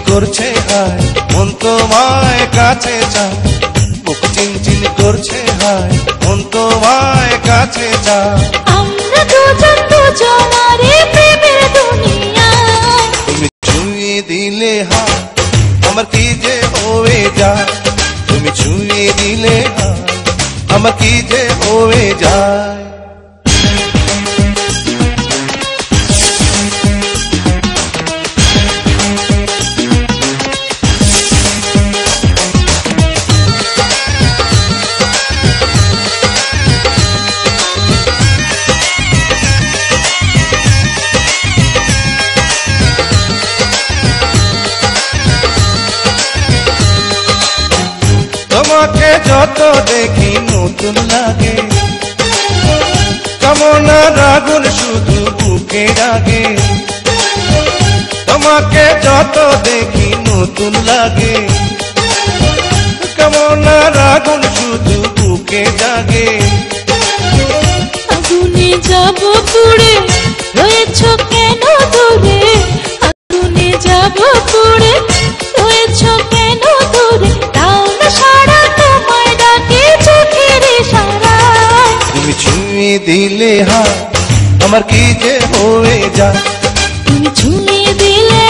করছে হায় মন তোমায় কাছে চায়, বুক চিনচিন করছে হায় মন তোমায় কাছে চায়। আমরা দুজন দুজনারে প্রেমের দুনিয়ায়, তুমি ছুঁয়ে দিলে হায় আমার কি যে হয়ে যায়, তুমি ছুঁয়ে দিলে হায় আমার কি যে হয়ে যায়। তোমাকে যত দেখি নতুন লাগে, কামনার আগুন শুধু বুকে জাগে। তোমাকে যত দেখি নতুন লাগে, কামনার আগুন শুধু বুকে জাগে। আগুনে যাব পুড়ে রয়েছ কেন দূরে, আগুনে যাব পুড়ে রয়েছ কেন দূরে, তাও না সারা তোমায় ডাকে চোখের ইশারায়। তুমি ছুঁয়ে দিলে হায় আমার কি যে হয়ে যায়, তুমি ছুঁয়ে দিলে